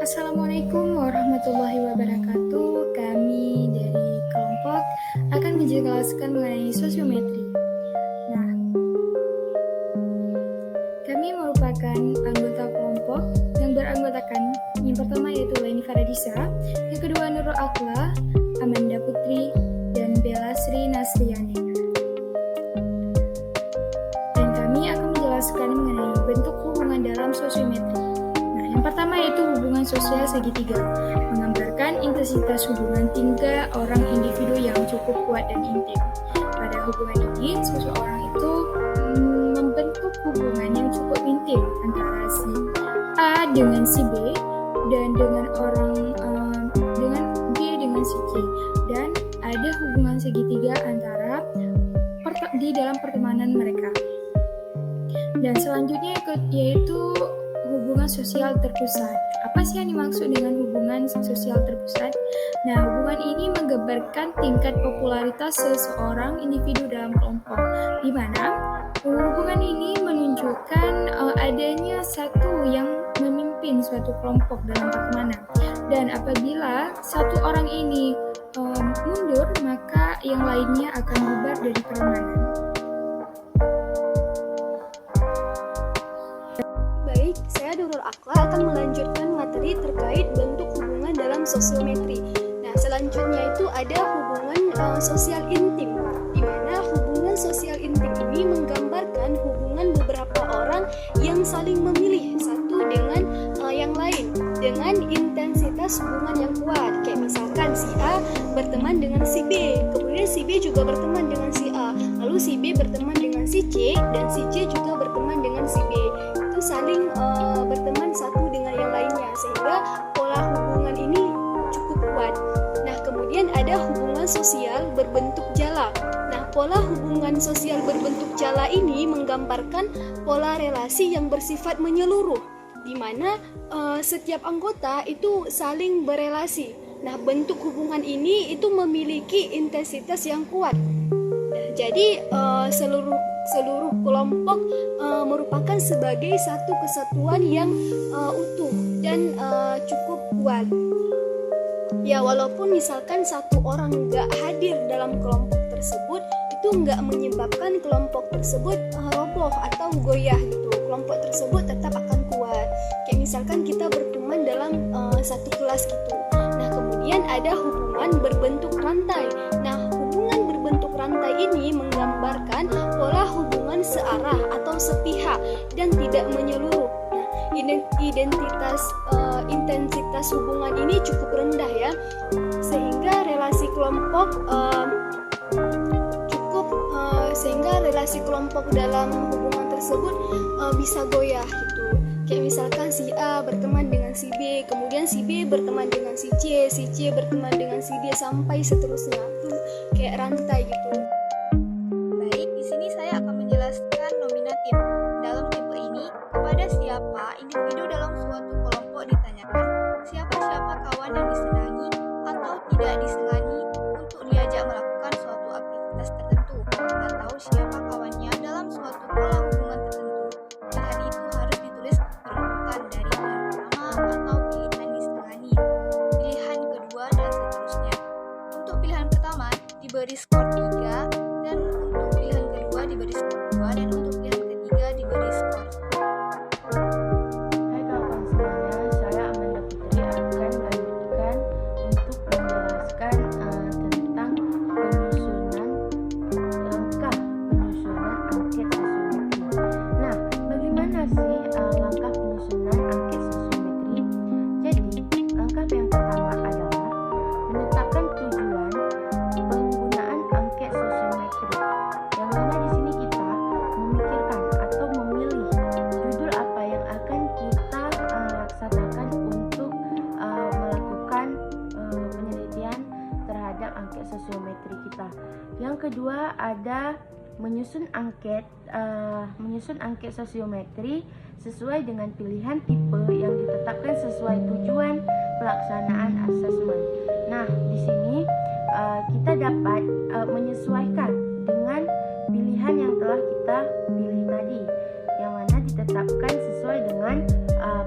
Assalamualaikum warahmatullahi wabarakatuh. Kami dari kelompok akan menjelaskan mengenai sosiometri. Nah, kami merupakan anggota kelompok yang beranggotakan yang pertama yaitu Leni Faradisa, yang kedua Nurul Akla, Amanda Putri, dan Bella Sri Nasriani. Dan kami akan menjelaskan mengenai bentuk hubungan dalam sosiometri. Yang pertama yaitu hubungan sosial segitiga, menggambarkan intensitas hubungan tiga orang individu yang cukup kuat dan intim. Pada hubungan ini, seseorang itu membentuk hubungan yang cukup intim antara si A dengan si B dan dengan B dengan si C, dan ada hubungan segitiga antara di dalam pertemanan mereka. Dan selanjutnya yaitu hubungan sosial terpusat. Apa sih yang dimaksud dengan hubungan sosial terpusat? Nah, hubungan ini menggambarkan tingkat popularitas seseorang individu dalam kelompok, di mana hubungan ini menunjukkan adanya satu yang memimpin suatu kelompok dalam pertemanan. Dan apabila satu orang ini mundur, maka yang lainnya akan bubar dari pertemanan. Baik, saya Nurul Akla akan melanjutkan materi terkait bentuk hubungan dalam sosiometri. Nah, selanjutnya itu ada hubungan sosial intim, di mana hubungan sosial intim ini menggambarkan hubungan beberapa orang yang saling memilih satu dengan yang lain dengan intensitas hubungan yang kuat. Kayak misalkan si A berteman dengan si B, kemudian si B juga berteman dengan si A, lalu si B berteman dengan si C, dan si C juga berteman dengan si B. Itu saling berteman satu dengan yang lainnya, sehingga pola hubungan ini cukup kuat. Nah, kemudian ada hubungan sosial berbentuk jala. Nah, pola hubungan sosial berbentuk jala ini menggambarkan pola relasi yang bersifat menyeluruh, di mana setiap anggota itu saling berelasi. Nah, bentuk hubungan ini itu memiliki intensitas yang kuat. Nah, jadi seluruh kelompok merupakan sebagai satu kesatuan yang utuh dan cukup kuat. Ya, walaupun misalkan satu orang nggak hadir dalam kelompok tersebut, itu nggak menyebabkan kelompok tersebut roboh atau goyah gitu. Kelompok tersebut tetap akan kuat. Kayak misalkan kita berteman dalam satu kelas gitu. Nah, kemudian ada hubungan berbentuk rantai. Nah, hubungan berbentuk rantai ini menggambarkan pola hubungan searah atau sepihak dan tidak menyeluruh. Nah, intensitas hubungan ini cukup rendah ya, sehingga relasi kelompok dalam hubungan tersebut bisa goyah gitu. Kayak misalkan si A berteman dengan si B, kemudian si B berteman dengan si C berteman dengan si D, sampai seterusnya. Itu kayak rantai gitu. Baik, di sini saya akan menjelaskan nominatif. Dalam tipe ini, kepada siapa individu dalam suatu kelompok ditanyakan siapa-siapa kawan yang disenangi atau tidak disenangi untuk diajak melakukan suatu aktivitas tertentu, atau siapa kawannya dalam suatu pola hubungan tertentu. Pilihan itu harus ditulis berurutan dari pilihan pertama atau pilihan disengani, pilihan kedua, dan seterusnya. Untuk pilihan pertama diberi skor 3, dan untuk pilihan kedua diberi skor 2, dan untuk pilihan ketiga diberi skor 1. Hai kawan semuanya, saya Amanda Putri akan melanjutkan untuk menjelaskan tentang langkah penyusunan angket sosiometri. Nah, bagaimana sih langkah penyusunan angket sosiometri? Jadi, langkah yang pertama adalah menetapkan tujuan penggunaan angket sosiometri. Yang mana di sini kita memikirkan atau memilih judul apa yang akan kita laksanakan untuk melakukan penelitian terhadap angket sosiometri kita. Yang kedua ada menyusun angket sosiometri sesuai dengan pilihan tipe yang ditetapkan sesuai tujuan pelaksanaan asesmen. Nah, di sini kita dapat menyesuaikan dengan pilihan yang telah kita pilih tadi, yang mana ditetapkan sesuai dengan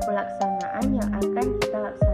pelaksanaan yang akan kita laksanakan.